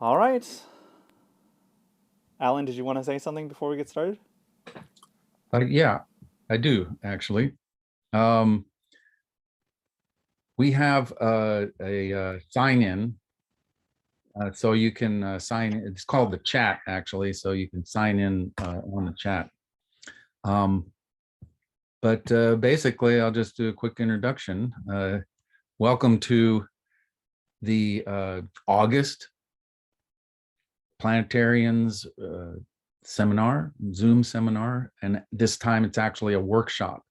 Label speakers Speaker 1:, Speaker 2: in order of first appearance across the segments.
Speaker 1: All right. Alan, did you want to say something before we get started?
Speaker 2: Yeah, I do actually. Um, we have a sign in, so you can sign. It's called the chat actually, so you can sign in on the chat. Um, but basically, I'll just do a quick introduction. Welcome to the August Planetarians seminar, Zoom seminar, and this time it's actually a workshop.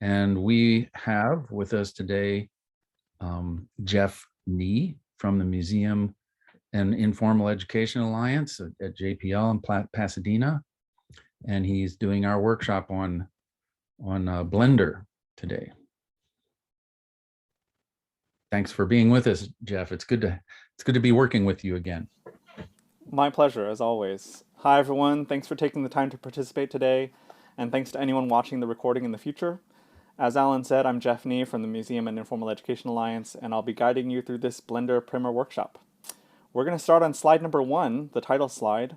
Speaker 2: And we have with us today Jeff Nee from the Museum and Informal Education Alliance at JPL in Pasadena, and he's doing our workshop on Blender today. Thanks for being with us, Jeff. It's good to be working with you again.
Speaker 1: My pleasure, as always. Hi, everyone. Thanks for taking the time to participate today, and thanks to anyone watching the recording in the future. As Alan said, I'm Jeff Nee from the Museum and Informal Education Alliance, and I'll be guiding you through this Blender Primer workshop. We're going to start on slide number 1, the title slide.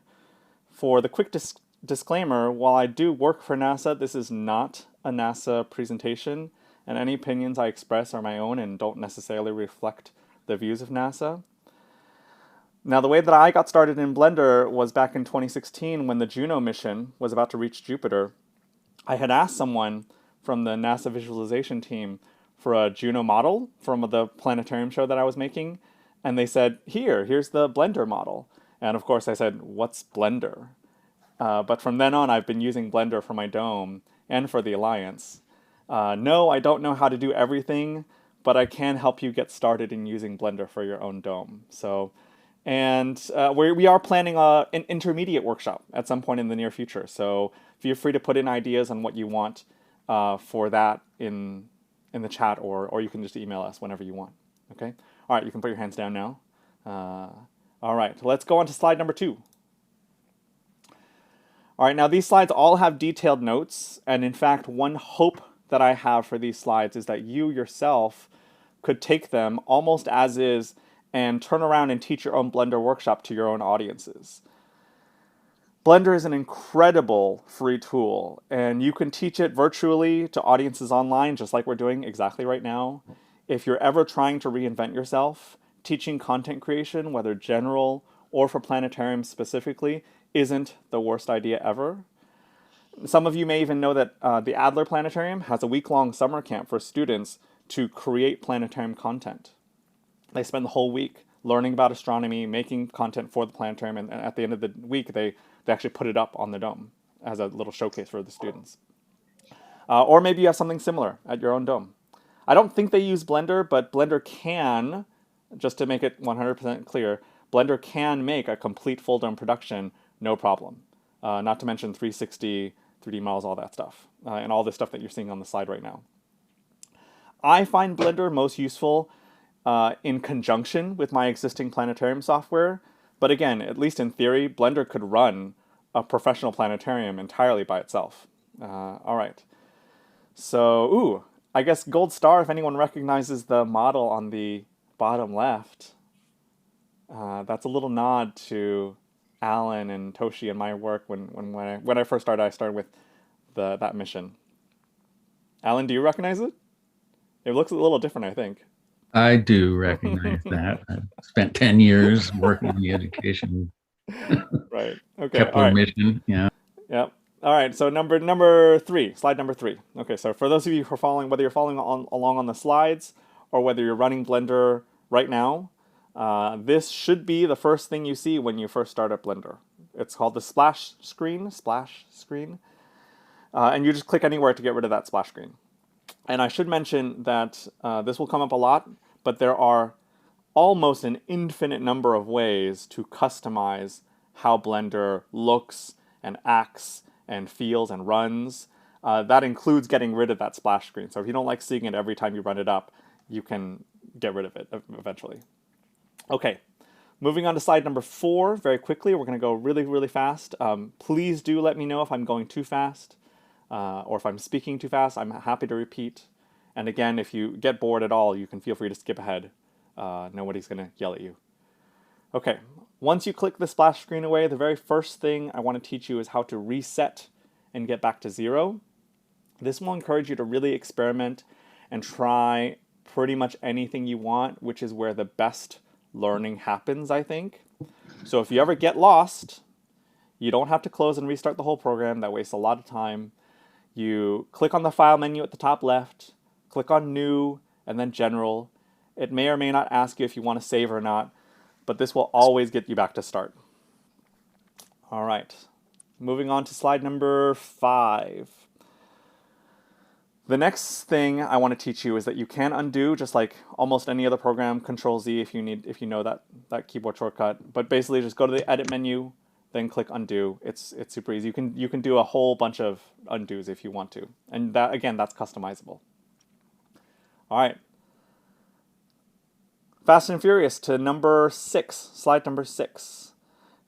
Speaker 1: For the quick disclaimer, while I do work for NASA, this is not a NASA presentation, and any opinions I express are my own and don't necessarily reflect the views of NASA. Now, the way that I got started in Blender was back in 2016 when the Juno mission was about to reach Jupiter. I had asked someone from the NASA visualization team for a Juno model from the planetarium show that I was making, and they said, here's the Blender model. And of course I said, what's Blender? But from then on, I've been using Blender for my dome and for the Alliance. No, I don't know how to do everything, but I can help you get started in using Blender for your own dome. And we are planning an intermediate workshop at some point in the near future. So feel free to put in ideas on what you want for that in the chat, or you can just email us whenever you want. Okay. All right. You can put your hands down now. All right. Let's go on to slide number 2. All right. Now these slides all have detailed notes, and in fact, one hope that I have for these slides is that you yourself could take them almost as is and turn around and teach your own Blender workshop to your own audiences. Blender is an incredible free tool, and you can teach it virtually to audiences online, just like we're doing exactly right now. If you're ever trying to reinvent yourself, teaching content creation, whether general or for planetariums specifically, isn't the worst idea ever. Some of you may even know that the Adler Planetarium has a week-long summer camp for students to create planetarium content. They spend the whole week learning about astronomy, making content for the planetarium, and at the end of the week, they actually put it up on the dome as a little showcase for the students. Or maybe you have something similar at your own dome. I don't think they use Blender, but Blender can, just to make it 100% clear, Blender can make a complete full dome production, no problem. Not to mention 360, 3D models, all that stuff, and all this stuff that you're seeing on the slide right now. I find Blender most useful in conjunction with my existing planetarium software. But again, at least in theory, Blender could run a professional planetarium entirely by itself. All right. So, I guess gold star if anyone recognizes the model on the bottom left. That's a little nod to Alan and Toshi and my work when I first started. I started with that mission. Alan, do you recognize it? It looks a little different, I think.
Speaker 2: I do recognize that. I spent 10 years working in the education
Speaker 1: Right. Okay. All
Speaker 2: Kepler
Speaker 1: right.
Speaker 2: mission. Yeah.
Speaker 1: Yep. All right. So number 3, slide number 3. Okay. So for those of you who are following, whether you're following along on the slides or whether you're running Blender right now, this should be the first thing you see when you first start up Blender. It's called the splash screen, and you just click anywhere to get rid of that splash screen. And I should mention that this will come up a lot, but there are almost an infinite number of ways to customize how Blender looks and acts and feels and runs. That includes getting rid of that splash screen. So if you don't like seeing it every time you run it up, you can get rid of it eventually. Okay, moving on to slide number 4 very quickly. We're going to go really, really fast. Please do let me know if I'm going too fast or if I'm speaking too fast. I'm happy to repeat. And again, if you get bored at all, you can feel free to skip ahead. Nobody's going to yell at you. Okay, once you click the splash screen away, the very first thing I want to teach you is how to reset and get back to 0. This will encourage you to really experiment and try pretty much anything you want, which is where the best learning happens, I think. So if you ever get lost, you don't have to close and restart the whole program. That wastes a lot of time. You click on the File menu at the top left, click on New, and then General. It may or may not ask you if you want to save or not, but this will always get you back to start. All right, moving on to slide number 5. The next thing I want to teach you is that you can undo, just like almost any other program, Ctrl+Z if you know that keyboard shortcut. But basically, just go to the Edit menu, then click Undo. It's super easy. You can do a whole bunch of undos if you want to, and that again, that's customizable. All right. Fast and Furious to number 6, slide number 6.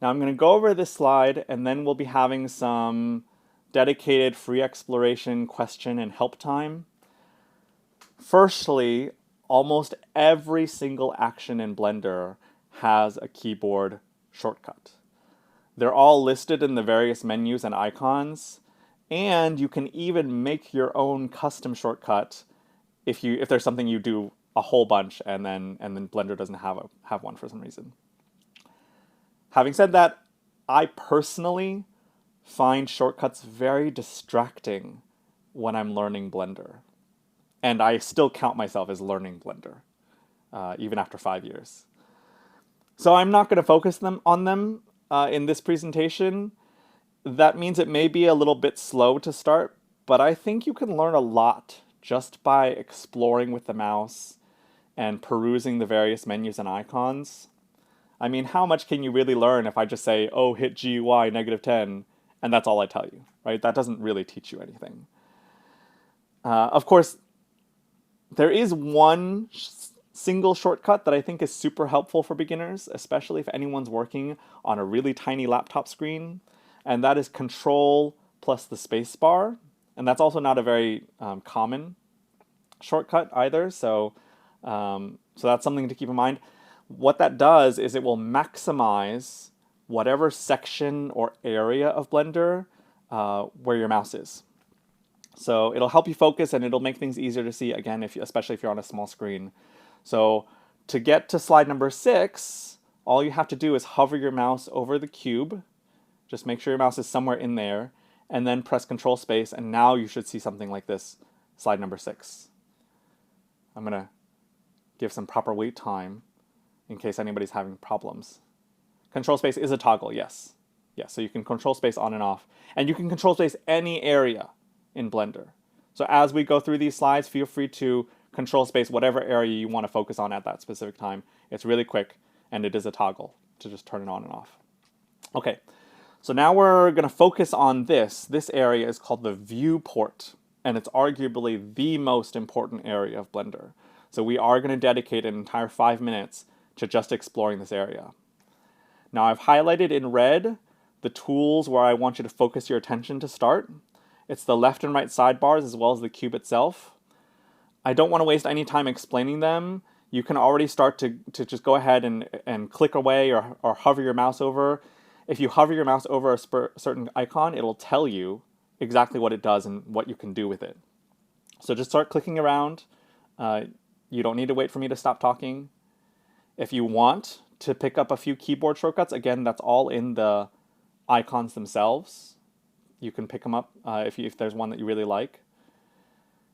Speaker 1: Now I'm going to go over this slide, and then we'll be having some dedicated free exploration question and help time. Firstly, almost every single action in Blender has a keyboard shortcut. They're all listed in the various menus and icons, and you can even make your own custom shortcut if there's something you do a whole bunch and then Blender doesn't have one for some reason. Having said that, I personally find shortcuts very distracting when I'm learning Blender. And I still count myself as learning Blender, even after 5 years. So I'm not going to focus on them in this presentation. That means it may be a little bit slow to start, but I think you can learn a lot just by exploring with the mouse and perusing the various menus and icons. I mean, how much can you really learn if I just say, oh, hit GUI -10, and that's all I tell you, right? That doesn't really teach you anything. Of course, there is one single shortcut that I think is super helpful for beginners, especially if anyone's working on a really tiny laptop screen, and that is Control plus the space bar. And that's also not a very common shortcut either, so that's something to keep in mind. What that does is it will maximize whatever section or area of Blender where your mouse is. So it'll help you focus and it'll make things easier to see, again, especially if you're on a small screen. So to get to slide number 6, all you have to do is hover your mouse over the cube. Just make sure your mouse is somewhere in there, and then press Ctrl+Space, and now you should see something like this, slide number 6. I'm going to give some proper wait time in case anybody's having problems. Ctrl+Space is a toggle, yes. Yes, so you can Ctrl+Space on and off. And you can Ctrl+Space any area in Blender. So as we go through these slides, feel free to Ctrl+Space whatever area you want to focus on at that specific time. It's really quick, and it is a toggle to just turn it on and off. Okay, so now we're going to focus on this. This area is called the viewport, and it's arguably the most important area of Blender. So we are going to dedicate an entire 5 minutes to just exploring this area. Now I've highlighted in red the tools where I want you to focus your attention to start. It's the left and right sidebars as well as the cube itself. I don't want to waste any time explaining them. You can already start to just go ahead and click away or hover your mouse over. If you hover your mouse over a certain icon, it'll tell you exactly what it does and what you can do with it. So just start clicking around. You don't need to wait for me to stop talking. If you want to pick up a few keyboard shortcuts, again, that's all in the icons themselves. You can pick them up if there's one that you really like.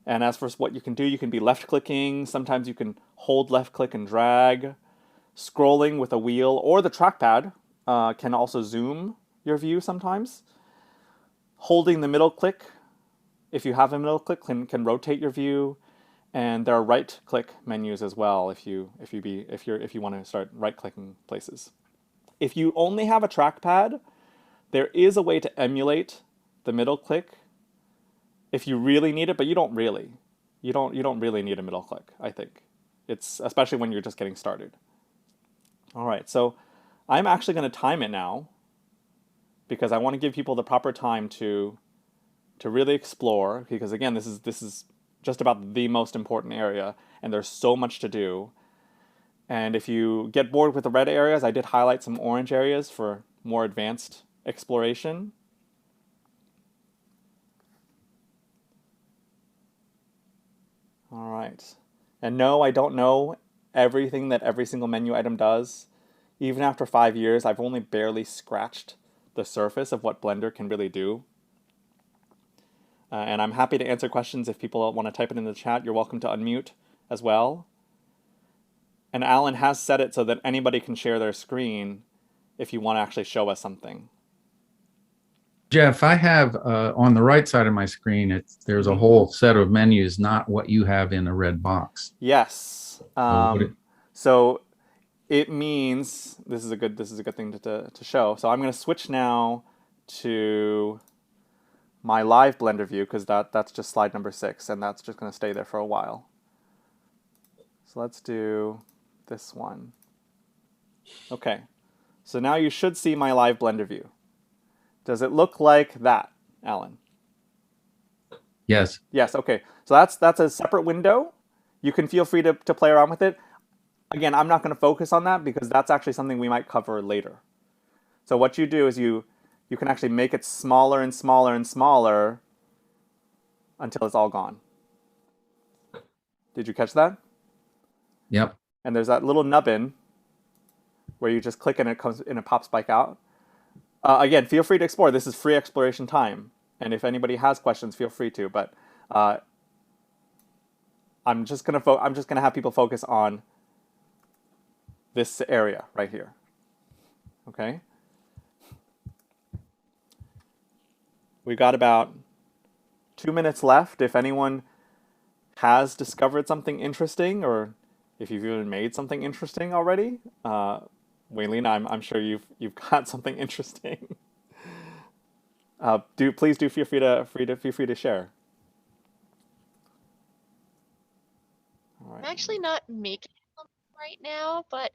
Speaker 1: And as for what you can do, you can be left-clicking. Sometimes you can hold left-click and drag. Scrolling with a wheel or the trackpad can also zoom your view sometimes. Holding the middle click, if you have a middle click, can rotate your view. And there are right-click menus as well if you want to start right-clicking places. If you only have a trackpad, there is a way to emulate the middle click if you really need it, but you don't really. You don't really need a middle click, I think. It's especially when you're just getting started. All right, so I'm actually going to time it now because I want to give people the proper time to really explore, because again, this is just about the most important area and there's so much to do. And if you get bored with the red areas, I did highlight some orange areas for more advanced exploration. All right. And no, I don't know everything that every single menu item does. Even after 5 years, I've only barely scratched the surface of what Blender can really do. And I'm happy to answer questions if people want to type it in the chat. You're welcome to unmute as well. And Alan has set it so that anybody can share their screen if you want to actually show us something.
Speaker 2: Jeff, I have on the right side of my screen, there's a whole set of menus, not what you have in a red box.
Speaker 1: Yes. So it means this is a good thing to show. So I'm going to switch now to my live Blender view because that's just slide number 6, and that's just going to stay there for a while. So let's do this one. Okay. So now you should see my live Blender view. Does it look like that, Alan?
Speaker 2: Yes.
Speaker 1: Yes, okay. So that's a separate window. You can feel free to play around with it. Again, I'm not going to focus on that because that's actually something we might cover later. So what you do is you can actually make it smaller and smaller and smaller until it's all gone. Did you catch that?
Speaker 2: Yep.
Speaker 1: And there's that little nubbin where you just click and it comes and it pops back out. Again, feel free to explore. This is free exploration time. And if anybody has questions, feel free to. But I'm just gonna have people focus on this area right here. Okay. We got about 2 minutes left. If anyone has discovered something interesting, or if you've even made something interesting already, Waylene, I'm sure you've got something interesting. Please feel free to share. All right.
Speaker 3: I'm actually not making them right now, but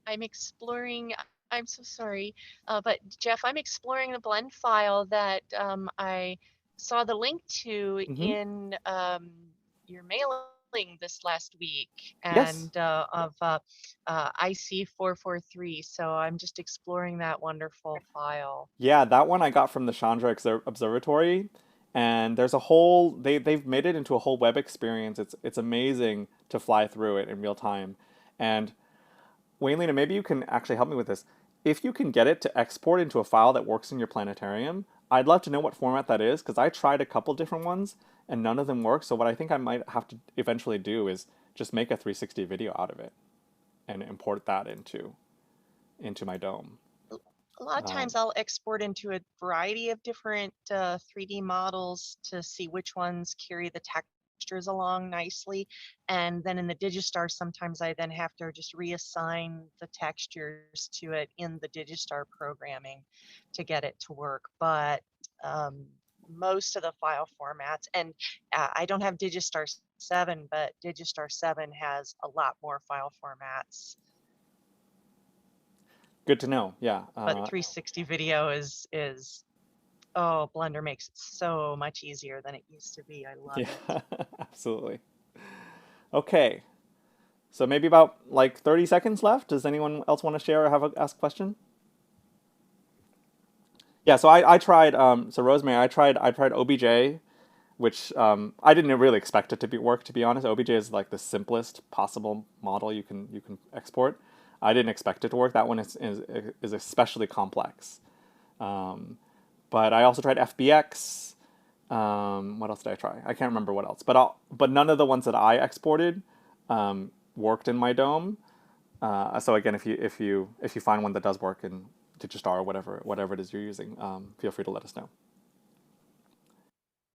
Speaker 3: I'm exploring. I'm so sorry, but Jeff, I'm exploring the blend file that I saw the link to in your mailing this last week,
Speaker 1: Yes.
Speaker 3: and of IC443. So I'm just exploring that wonderful file.
Speaker 1: Yeah, that one I got from the Chandra Observatory, and there's a whole they've made it into a whole web experience. It's amazing to fly through it in real time. And Waylena, maybe you can actually help me with this. If you can get it to export into a file that works in your planetarium, I'd love to know what format that is because I tried a couple different ones and none of them work. So what I think I might have to eventually do is just make a 360 video out of it and import that into my dome.
Speaker 3: A lot of times I'll export into a variety of different 3D models to see which ones carry the textures along nicely. And then in the Digistar, sometimes I then have to just reassign the textures to it in the Digistar programming to get it to work. But most of the file formats, and I don't have Digistar 7, but Digistar 7 has a lot more file formats.
Speaker 1: Good to know. Yeah.
Speaker 3: But 360 video is oh, Blender makes it so much easier than it used to be. I love it.
Speaker 1: Absolutely. Okay. So maybe about like 30 seconds left. Does anyone else want to share or ask a question? Yeah, so I tried so Rosemary, I tried OBJ, which I didn't really expect it to work, to be honest. OBJ is like the simplest possible model you can export. I didn't expect it to work. That one is especially complex. But I also tried FBX. What else did I try? I can't remember what else. But none of the ones that I exported worked in my dome. So again, if you find one that does work in Digistar or whatever it is you're using, feel free to let us know.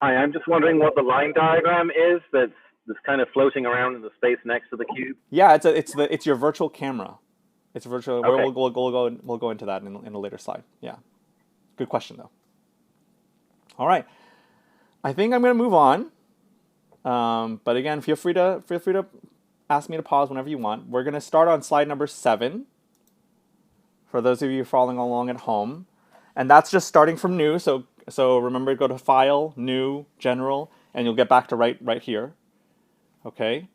Speaker 4: Hi, I'm just wondering what the line diagram is that's kind of floating around in the space next to the cube.
Speaker 1: Yeah, it's your virtual camera. It's virtual.
Speaker 4: Okay.
Speaker 1: We'll go into that in a later slide. Yeah, good question though. All right, I think I'm going to move on. But again, feel free to ask me to pause whenever you want. We're going to start on slide number 7. For those of you following along at home, and that's just starting from new. So remember to go to File, New, General, and you'll get back to right here. Okay.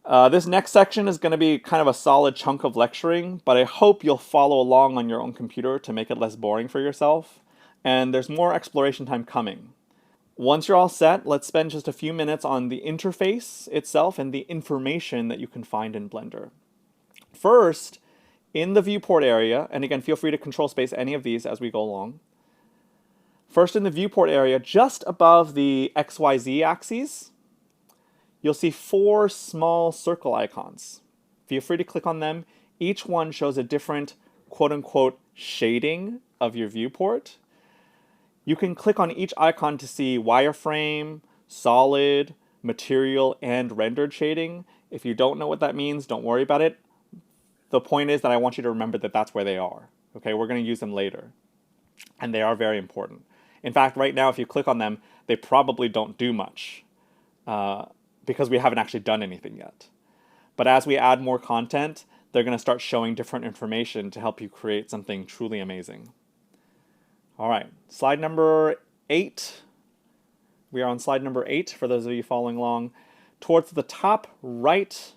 Speaker 1: This next section is going to be kind of a solid chunk of lecturing, but I hope you'll follow along on your own computer to make it less boring for yourself. And there's more exploration time coming. Once you're all set, let's spend just a few minutes on the interface itself and the information that you can find in Blender. First, in the viewport area, and again, feel free to Ctrl+Space any of these as we go along. First, in the viewport area, just above the XYZ axes, you'll see 4 small circle icons. Feel free to click on them. Each one shows a different quote-unquote shading of your viewport. You can click on each icon to see wireframe, solid, material, and rendered shading. If you don't know what that means, don't worry about it. The point is that I want you to remember that that's where they are. Okay, we're going to use them later. And they are very important. In fact, right now, if you click on them, they probably don't do much because we haven't actually done anything yet. But as we add more content, they're going to start showing different information to help you create something truly amazing. All right, slide number 8. We are on slide number 8 for those of you following along. Towards the top right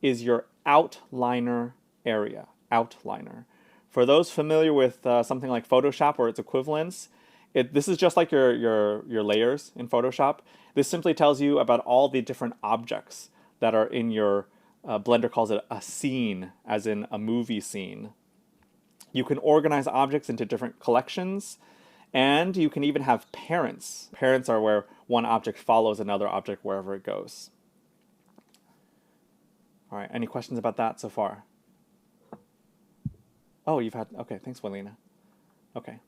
Speaker 1: is your outliner area, outliner. For those familiar with something like Photoshop or its equivalents, this is just like your layers in Photoshop. This simply tells you about all the different objects that are in your, Blender calls it a scene, as in a movie scene. You can organize objects into different collections, and you can even have parents. Parents are where one object follows another object wherever it goes. All right, any questions about that so far? Oh, you've had, okay, thanks, Walina. Okay.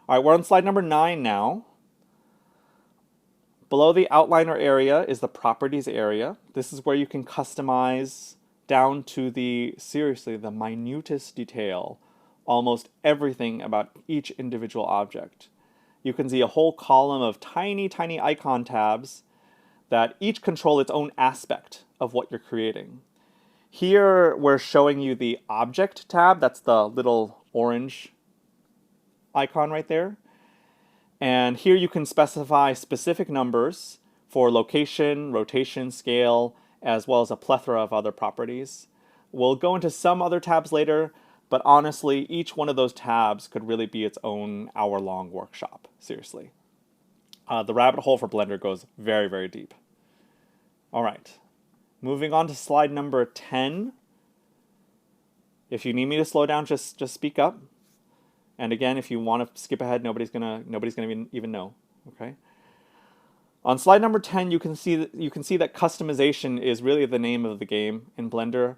Speaker 1: All right, we're on slide number 9 now. Below the outliner area is the properties area. This is where you can customize down to the, seriously, the minutest detail, almost everything about each individual object. You can see a whole column of tiny, tiny icon tabs that each control its own aspect of what you're creating. Here, we're showing you the Object tab. That's the little orange icon right there. And here you can specify specific numbers for location, rotation, scale, as well as a plethora of other properties. We'll go into some other tabs later, but honestly, each one of those tabs could really be its own hour-long workshop, seriously. The rabbit hole for Blender goes very, very deep. All right. Moving on to slide number 10. If you need me to slow down, just speak up. And again, if you want to skip ahead, nobody's gonna even know. Okay. On slide number 10, you can see that customization is really the name of the game in Blender.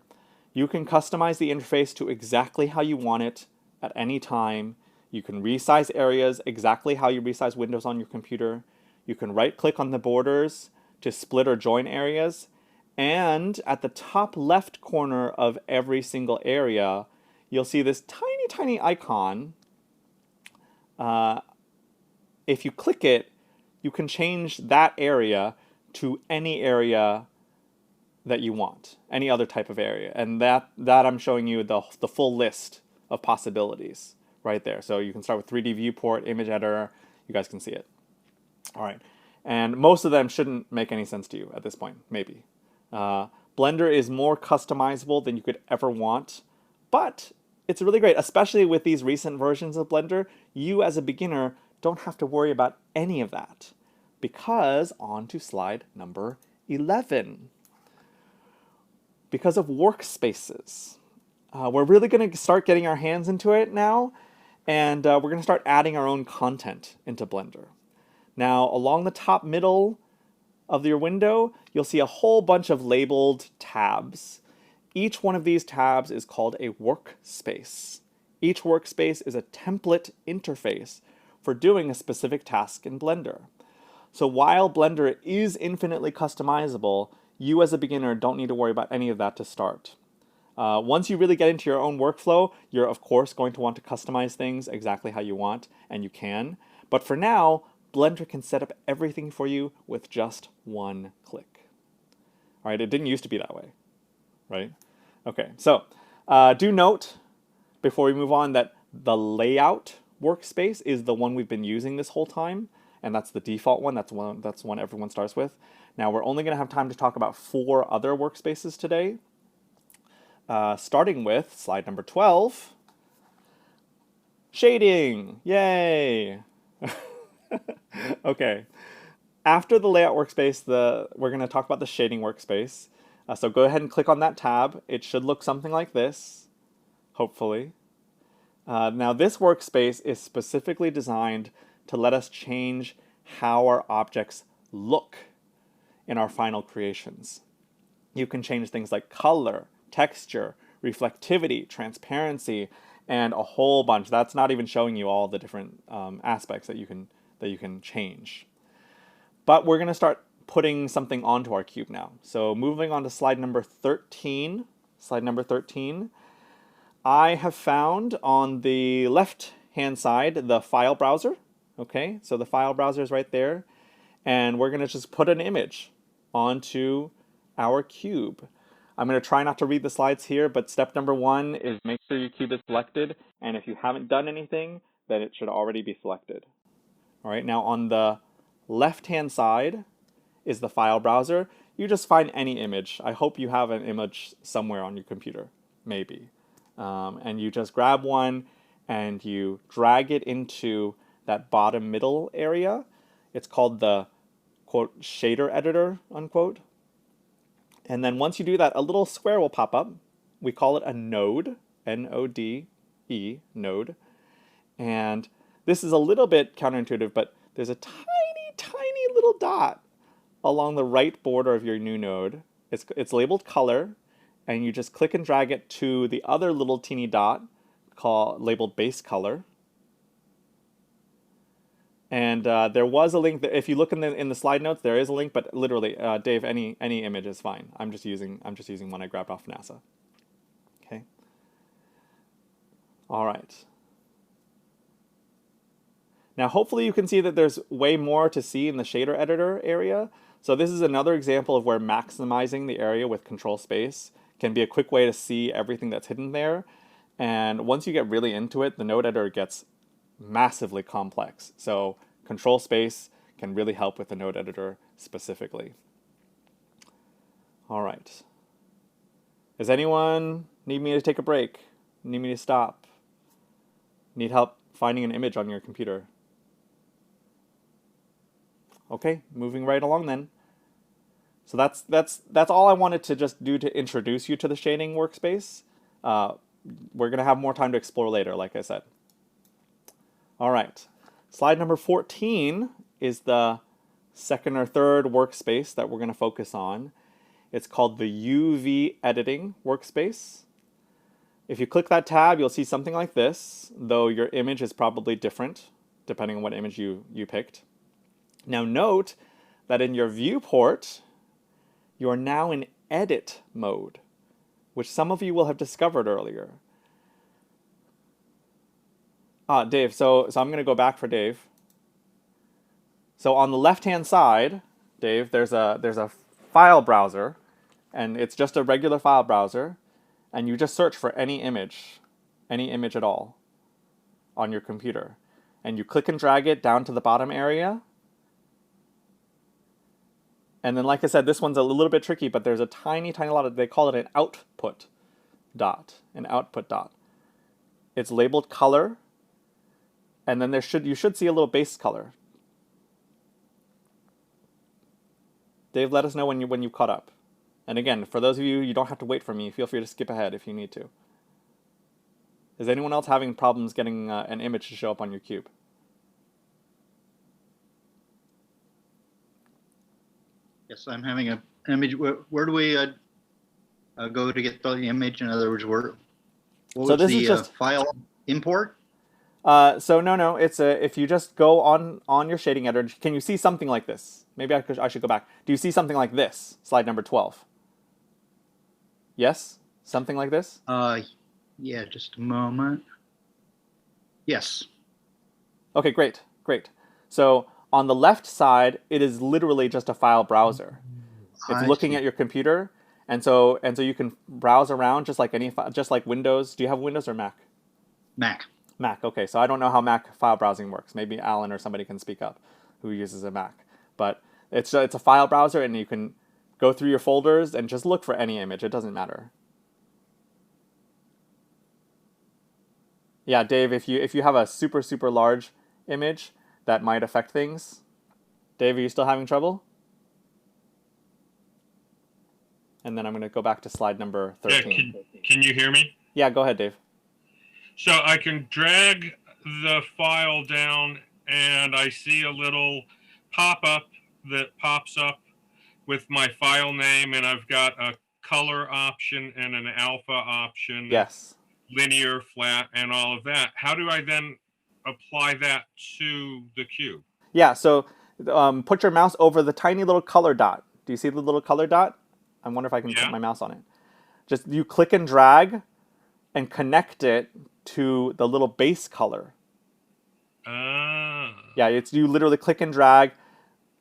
Speaker 1: You can customize the interface to exactly how you want it at any time. You can resize areas exactly how you resize windows on your computer. You can right-click on the borders to split or join areas. And at the top left corner of every single area, you'll see this tiny, tiny icon. If you click it, you can change that area to any area that you want, any other type of area. And that I'm showing you the full list of possibilities right there. So you can start with 3D viewport, image editor. You guys can see it. All right. And most of them shouldn't make any sense to you at this point, maybe. Blender is more customizable than you could ever want, but it's really great, especially with these recent versions of Blender. You as a beginner don't have to worry about any of that, because on to slide number 11. Because of Workspaces. We're really going to start getting our hands into it now, and we're going to start adding our own content into Blender. Now, along the top middle of your window, you'll see a whole bunch of labeled tabs. Each one of these tabs is called a workspace. Each workspace is a template interface for doing a specific task in Blender. So while Blender is infinitely customizable, you as a beginner don't need to worry about any of that to start. Once you really get into your own workflow, you're of course going to want to customize things exactly how you want, and you can. But for now, Blender can set up everything for you with just one click. All right, it didn't used to be that way, right? Okay, so do note before we move on that the layout workspace is the one we've been using this whole time, and that's the default one. That's one everyone starts with. Now, we're only going to have time to talk about 4 other workspaces today, starting with slide number 12, shading. Yay! Okay. After the layout workspace, we're going to talk about the shading workspace. So go ahead and click on that tab. It should look something like this, hopefully. Now this workspace is specifically designed to let us change how our objects look in our final creations. You can change things like color, texture, reflectivity, transparency, and a whole bunch. That's not even showing you all the different aspects that you can change. But we're going to start putting something onto our cube now. So moving on to slide number 13. Slide number 13. I have found on the left-hand side the file browser. Okay, so the file browser is right there. And we're going to just put an image onto our cube. I'm going to try not to read the slides here, but step number 1 is make sure your cube is selected. And if you haven't done anything, then it should already be selected. All right, now on the left-hand side is the file browser. You just find any image. I hope you have an image somewhere on your computer, maybe. And you just grab one and you drag it into that bottom middle area. It's called the, quote, shader editor, unquote. And then once you do that, a little square will pop up. We call it a node, N-O-D-E, node. And this is a little bit counterintuitive, but there's a tiny, tiny little dot along the right border of your new node. It's labeled color, and you just click and drag it to the other little teeny dot labeled base color. And there was a link that, if you look in the slide notes, there is a link, but literally, Dave, any image is fine. I'm just using one I grabbed off NASA. Okay. All right. Now, hopefully you can see that there's way more to see in the shader editor area. So this is another example of where maximizing the area with Ctrl+Space can be a quick way to see everything that's hidden there. And once you get really into it, the node editor gets massively complex. So Ctrl+Space can really help with the node editor specifically. All right. Does anyone need me to take a break? Need me to stop? Need help finding an image on your computer? Okay, moving right along then. So that's all I wanted to just do to introduce you to the shading workspace. We're going to have more time to explore later, like I said. All right, slide number 14 is the second or third workspace that we're going to focus on. It's called the UV editing workspace. If you click that tab, you'll see something like this, though your image is probably different depending on what image you picked. Now note that in your viewport, you are now in edit mode, which some of you will have discovered earlier. Dave, so I'm going to go back for Dave. So on the left-hand side, Dave, there's a file browser, and it's just a regular file browser, and you just search for any image at all on your computer. And you click and drag it down to the bottom area. And then, like I said, this one's a little bit tricky, but there's a tiny, tiny lot of, they call it an output dot, It's labeled color, and then you should see a little base color. Dave, let us know when you've caught up. And again, for those of you, you don't have to wait for me. Feel free to skip ahead if you need to. Is anyone else having problems getting an image to show up on your cube?
Speaker 5: Yes, I'm having an image. Where do we go to get the image? In other words, what was the file import?
Speaker 1: So no, it's if you just go on your shading editor, can you see something like this? Maybe I should go back. Do you see something like this? Slide number 12. Yes, something like this.
Speaker 5: Yeah, just a moment. Yes.
Speaker 1: Okay, great. So on the left side, it is literally just a file browser. It's looking at your computer, and so you can browse around just like just like Windows. Do you have Windows or Mac?
Speaker 5: Mac.
Speaker 1: Mac. Okay, so I don't know how Mac file browsing works. Maybe Alan or somebody can speak up who uses a Mac. But It's a file browser, and you can go through your folders and just look for any image. It doesn't matter. Yeah, Dave, if you have a super, super large image, that might affect things. Dave, are you still having trouble? And then I'm going to go back to slide number 13.
Speaker 6: Yeah, can you hear me?
Speaker 1: Yeah, go ahead, Dave.
Speaker 6: So I can drag the file down, and I see a little pop-up that pops up with my file name, and I've got a color option and an alpha option.
Speaker 1: Yes.
Speaker 6: Linear, flat, and all of that. How do I then apply that to the cube?
Speaker 1: Yeah, so put your mouse over the tiny little color dot. Do you see the little color dot? I wonder if I can put my mouse on it. Just you click and drag and connect it to the little base color. Yeah, it's you literally click and drag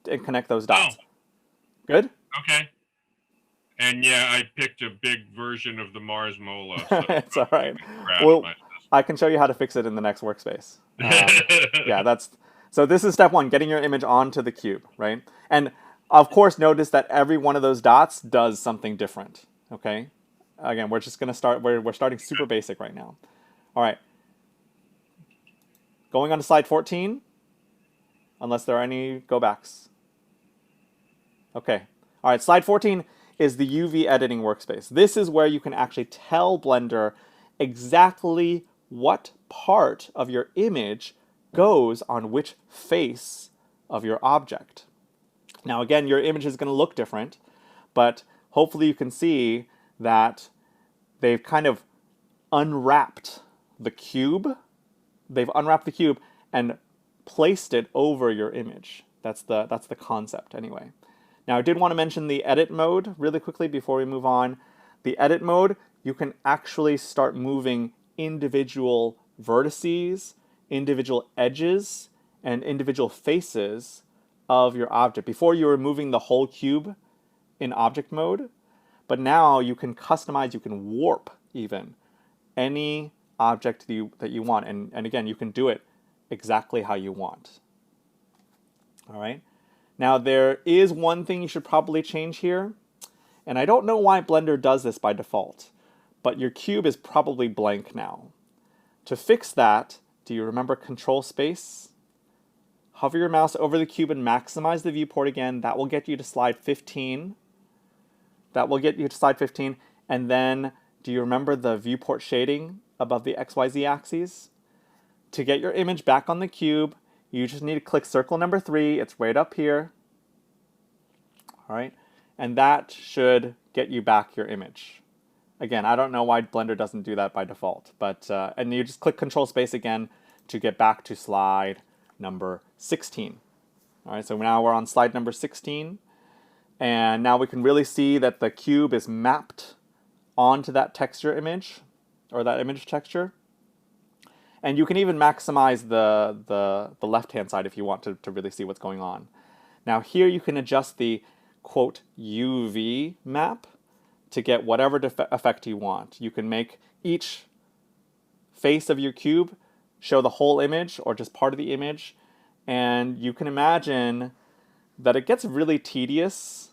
Speaker 1: and connect those dots.
Speaker 6: Oh.
Speaker 1: Good?
Speaker 6: Okay. And yeah, I picked a big version of the Mars Mola. So
Speaker 1: it's all right. Well, I can show you how to fix it in the next workspace. Yeah, so this is step one, getting your image onto the cube, right? And of course, notice that every one of those dots does something different, okay? Again, we're just gonna start, we're starting super basic right now. All right. Going on to slide 14, unless there are any go-backs. Okay. All right, slide 14 is the UV editing workspace. This is where you can actually tell Blender exactly what part of your image goes on which face of your object. Now again, your image is going to look different, but hopefully you can see that they've kind of unwrapped the cube. They've unwrapped the cube and placed it over your image. That's the concept anyway. Now I did want to mention the edit mode really quickly before we move on. The edit mode, you can actually start moving individual vertices, individual edges, and individual faces of your object. Before you were moving the whole cube in object mode, but now you can customize, you can warp even any object that you want. And again, you can do it exactly how you want. All right. Now there is one thing you should probably change here, and I don't know why Blender does this by default, but your cube is probably blank now. To fix that, do you remember Ctrl+Space? Hover your mouse over the cube and maximize the viewport again. That will get you to slide 15. That will get you to slide 15. And then, do you remember the viewport shading above the XYZ axes? To get your image back on the cube, you just need to click circle number 3. It's right up here. All right. And that should get you back your image. Again, I don't know why Blender doesn't do that by default, but and you just click Ctrl+Space again to get back to slide number 16. All right, so now we're on slide number 16, and now we can really see that the cube is mapped onto that texture image, or that image texture. And you can even maximize the left-hand side if you want to really see what's going on. Now here you can adjust the quote UV map to get whatever effect you want. You can make each face of your cube show the whole image or just part of the image, and you can imagine that it gets really tedious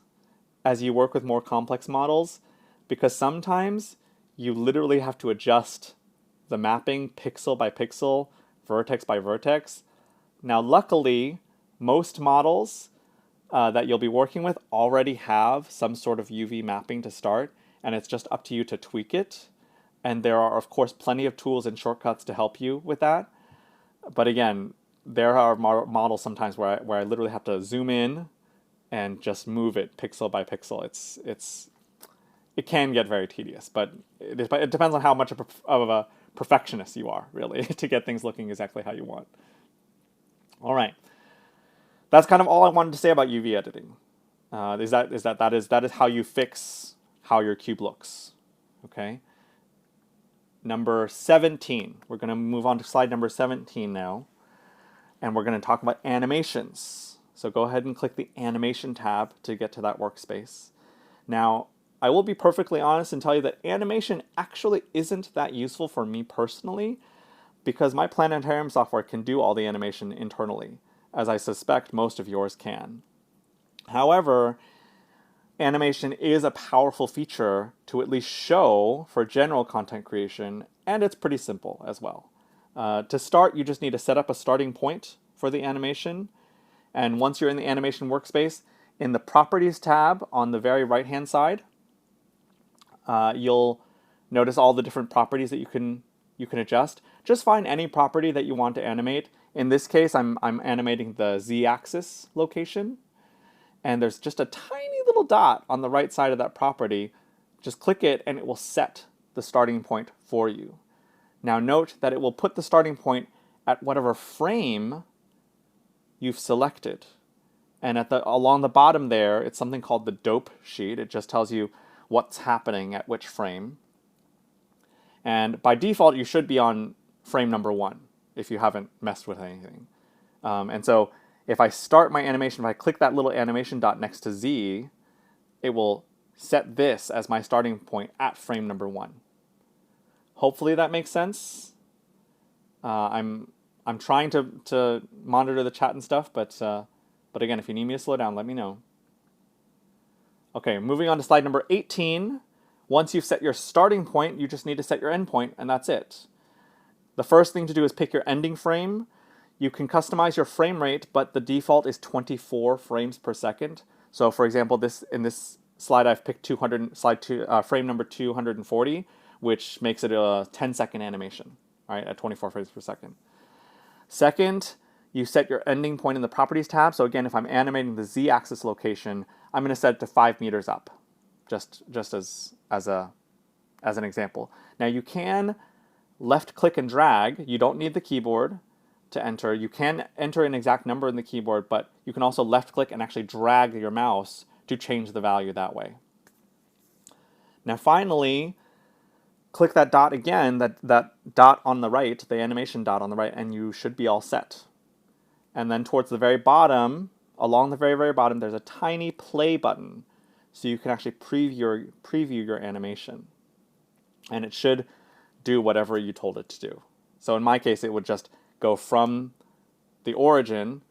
Speaker 1: as you work with more complex models, because sometimes you literally have to adjust the mapping pixel by pixel, vertex by vertex. Now luckily, most models that you'll be working with already have some sort of UV mapping to start, and it's just up to you to tweak it. And there are, of course, plenty of tools and shortcuts to help you with that. But again, there are models sometimes where I literally have to zoom in and just move it pixel by pixel. It can get very tedious, but it depends on how much of a perfectionist you are, really, to get things looking exactly how you want. All right. That's kind of all I wanted to say about UV editing. That is how you fix how your cube looks. Okay. Number 17. We're going to move on to slide number 17 now, and we're going to talk about animations. So go ahead and click the animation tab to get to that workspace. Now, I will be perfectly honest and tell you that animation actually isn't that useful for me personally, because my Planetarium software can do all the animation internally, as I suspect most of yours can. However, animation is a powerful feature to at least show for general content creation, and it's pretty simple as well. To start, you just need to set up a starting point for the animation, and once you're in the animation workspace, in the Properties tab on the very right-hand side, you'll notice all the different properties that you can adjust. Just find any property that you want to animate. In this case, I'm animating the Z-axis location, and there's just a tiny little dot on the right side of that property. Just click it and it will set the starting point for you. Now note that it will put the starting point at whatever frame you've selected. And along the bottom there, it's something called the dope sheet. It just tells you what's happening at which frame. And by default, you should be on frame number 1 if you haven't messed with anything. And so if I start my animation, if I click that little animation dot next to Z, it will set this as my starting point at frame number 1. Hopefully that makes sense. I'm trying to monitor the chat and stuff, but again, if you need me to slow down, let me know. Okay, moving on to slide number 18. Once you've set your starting point, you just need to set your end point, and that's it. The first thing to do is pick your ending frame. You can customize your frame rate, but the default is 24 frames per second. So for example, in this slide, I've picked frame number 240, which makes it a 10-second animation, right, at 24 frames per second. Second, you set your ending point in the Properties tab. So again, if I'm animating the Z-axis location, I'm going to set it to 5 meters up, just as an example. Now you can left-click and drag. You don't need the keyboard to enter. You can enter an exact number in the keyboard, but you can also left-click and actually drag your mouse to change the value that way. Now finally, click that dot again, that dot on the right, the animation dot on the right, and you should be all set. And then towards the very bottom, along the very, very bottom, there's a tiny play button. So you can actually preview your animation. And it should do whatever you told it to do. So in my case, it would just go from the origin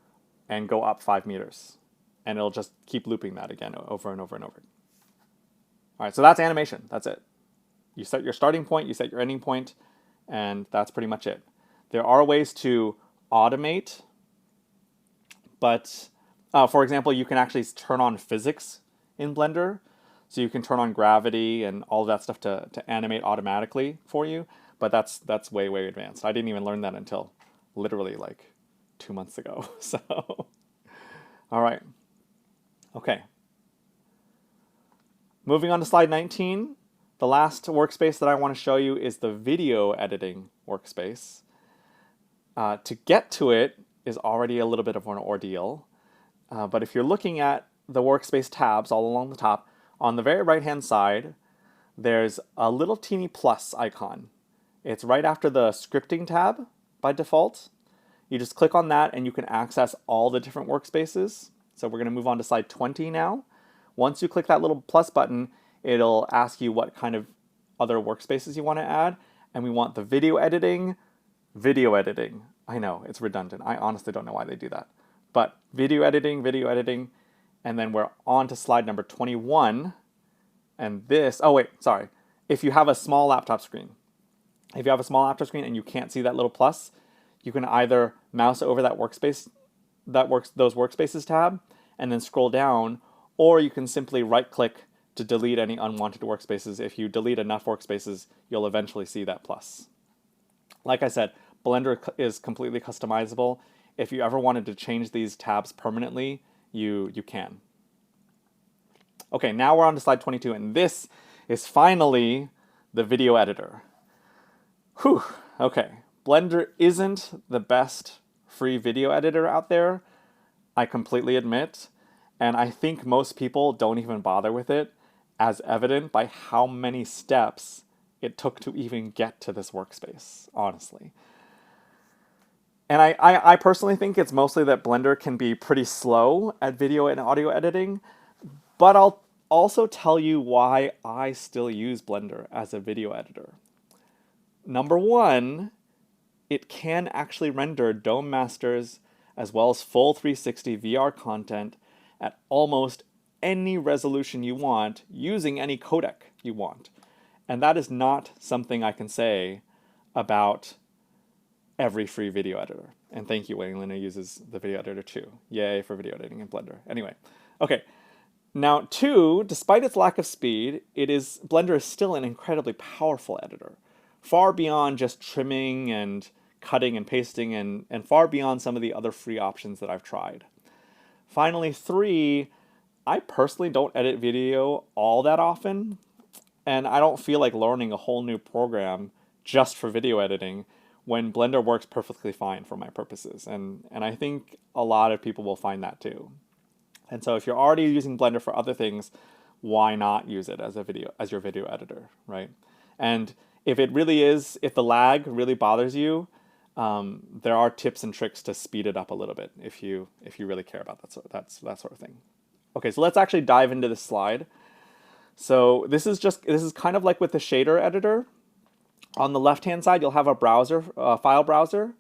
Speaker 1: and go up 5 meters. And it'll just keep looping that again over and over and over. All right, so that's animation. That's it. You set your starting point, you set your ending point, and that's pretty much it. There are ways to automate, but for example, you can actually turn on physics in Blender. So you can turn on gravity and all of that stuff to animate automatically for you, but that's way, way advanced. I didn't even learn that until literally like 2 months ago. So, all right. Okay. Moving on to slide 19. The last workspace that I want to show you is the video editing workspace. To get to it is already a little bit of an ordeal, but if you're looking at the workspace tabs all along the top, on the very right-hand side, there's a little teeny plus icon. It's right after the scripting tab by default. You just click on that and you can access all the different workspaces. So we're going to move on to slide 20 now. Once you click that little plus button, it'll ask you what kind of other workspaces you want to add. And we want the video editing. I know, it's redundant. I honestly don't know why they do that. But video editing, and then we're on to slide number 21. And this, oh wait, sorry. If you have a small laptop screen, and you can't see that little plus, you can either mouse over that workspace, those workspaces tab, and then scroll down, or you can simply right-click to delete any unwanted workspaces. If you delete enough workspaces, you'll eventually see that plus. Like I said, Blender is completely customizable. If you ever wanted to change these tabs permanently, you can. Okay, now we're on to slide 22, and this is finally the video editor. Whew, okay. Blender isn't the best free video editor out there, I completely admit, and I think most people don't even bother with it, as evident by how many steps it took to even get to this workspace, honestly. And I personally think it's mostly that Blender can be pretty slow at video and audio editing, but I'll also tell you why I still use Blender as a video editor. Number one, it can actually render dome masters as well as full 360 VR content at almost any resolution you want using any codec you want. And that is not something I can say about every free video editor. And thank you, Wayne, who uses the video editor too. Yay for video editing in Blender. Anyway, okay. Now, 2, despite its lack of speed, Blender is still an incredibly powerful editor, far beyond just trimming and cutting and pasting, and far beyond some of the other free options that I've tried. Finally, 3, I personally don't edit video all that often, and I don't feel like learning a whole new program just for video editing when Blender works perfectly fine for my purposes. And I think a lot of people will find that too. And so if you're already using Blender for other things, why not use it as your video editor, right? And if the lag really bothers you, there are tips and tricks to speed it up a little bit if you really care about that sort of thing. Okay, so let's actually dive into this slide. So this is kind of like with the shader editor. On the left-hand side, you'll have a file browser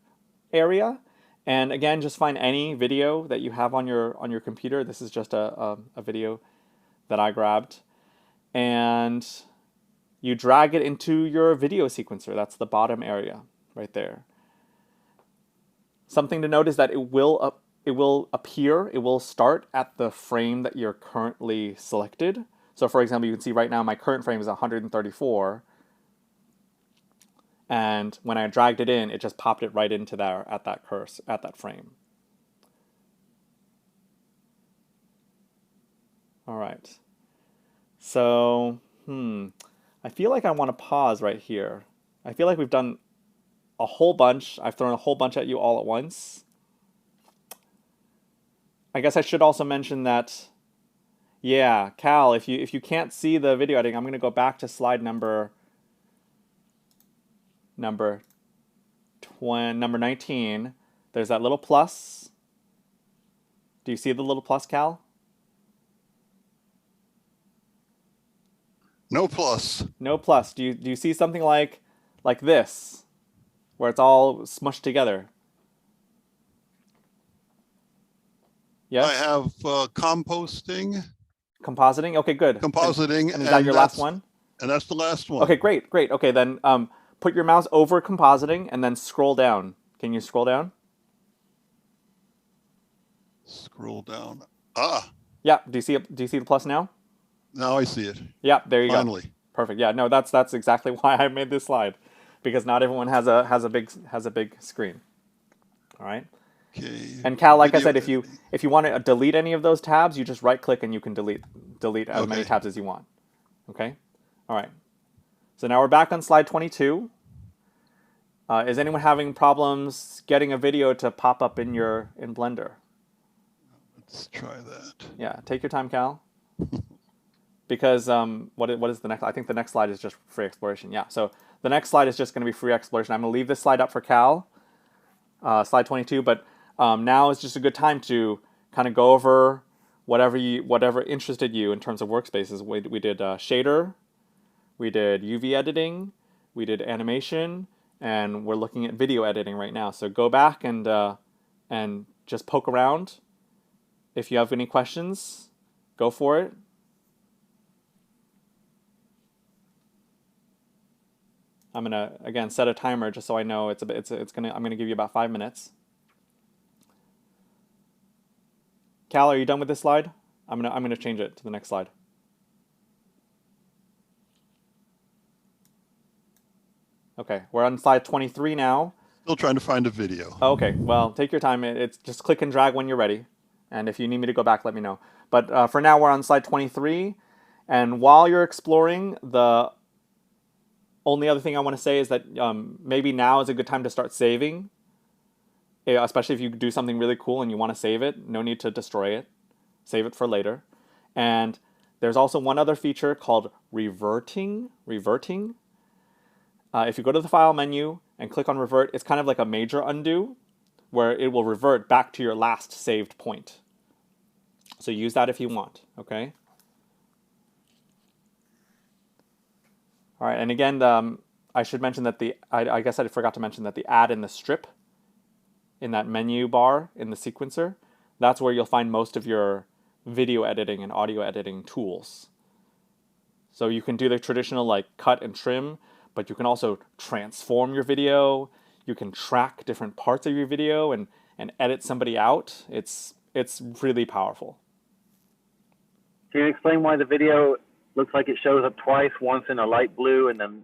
Speaker 1: area. And again, just find any video that you have on your computer. This is just a video that I grabbed. And you drag it into your video sequencer. That's the bottom area right there. Something to note is that it will appear, it will start at the frame that you're currently selected. So for example, you can see right now my current frame is 134. And when I dragged it in, it just popped it right into there at that frame. All right. So, I feel like I want to pause right here. I feel like we've done a whole bunch. I've thrown a whole bunch at you all at once. I guess I should also mention that, yeah, Cal, if you can't see the video editing, I'm going to go back to slide number 19. There's that little plus. Do you see the little plus, Cal?
Speaker 7: No plus.
Speaker 1: No plus. Do you see something like this, where it's all smushed together? Yes?
Speaker 7: I have composting.
Speaker 1: Compositing? Okay, good.
Speaker 7: Compositing.
Speaker 1: And is that your last one?
Speaker 7: And that's the last one.
Speaker 1: Okay, great. Okay, then put your mouse over compositing and then scroll down. Can you scroll down?
Speaker 7: Scroll down. Ah.
Speaker 1: Yeah. Do you see the plus now?
Speaker 7: Now I see it.
Speaker 1: Yeah. There you go.
Speaker 7: Finally.
Speaker 1: Perfect. Yeah. No, that's exactly why I made this slide, because not everyone has a big screen. All right.
Speaker 7: Okay.
Speaker 1: And Cal, like I said, if you want to delete any of those tabs, you just right click and you can delete as many tabs as you want. Okay. All right. So now we're back on slide 22. Is anyone having problems getting a video to pop up in Blender?
Speaker 7: Let's try that.
Speaker 1: Yeah, take your time, Cal. Because what is the next? I think the next slide is just free exploration. Yeah, so the next slide is just going to be free exploration. I'm going to leave this slide up for Cal, slide 22. But now is just a good time to kind of go over whatever interested you in terms of workspaces. We did shader, we did UV editing, we did animation, and we're looking at video editing right now. So go back and just poke around. If you have any questions, go for it. I'm gonna again set a timer just so I know I'm gonna give you about 5 minutes. Cal, are you done with this slide? I'm gonna change it to the next slide. Okay, we're on slide 23 now.
Speaker 7: Still trying to find a video.
Speaker 1: Okay, well, take your time. It's just click and drag when you're ready. And if you need me to go back, let me know. But for now, we're on slide 23. And while you're exploring, the only other thing I want to say is that maybe now is a good time to start saving. Especially if you do something really cool and you want to save it. No need to destroy it. Save it for later. And there's also one other feature called reverting. If you go to the File menu and click on Revert, it's kind of like a major undo, where it will revert back to your last saved point. So use that if you want, okay? All right, and again, I should mention that I guess I forgot to mention that the add in the strip in that menu bar in the sequencer, that's where you'll find most of your video editing and audio editing tools. So you can do the traditional like cut and trim, but you can also transform your video. You can track different parts of your video and edit somebody out. It's really powerful.
Speaker 4: Can you explain why the video looks like it shows up twice, once in a light blue and then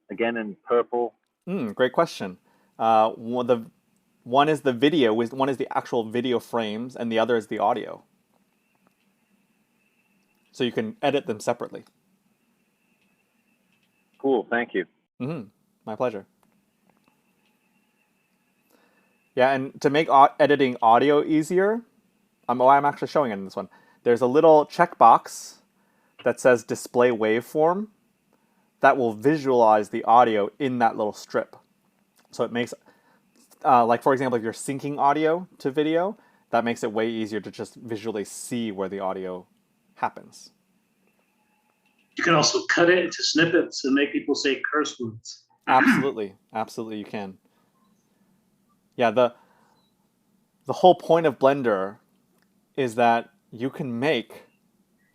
Speaker 4: again in purple?
Speaker 1: Great question. One is the video, one is the actual video frames, and the other is the audio. So you can edit them separately.
Speaker 4: Cool, thank you.
Speaker 1: My pleasure. Yeah, and to make editing audio easier, I'm actually showing it in this one. There's a little checkbox that says display waveform that will visualize the audio in that little strip. So it makes, like for example, if you're syncing audio to video, that makes it way easier to just visually see where the audio happens.
Speaker 8: You can also cut it into snippets and make people say curse words.
Speaker 1: Absolutely, absolutely you can. Yeah, the whole point of Blender is that you can make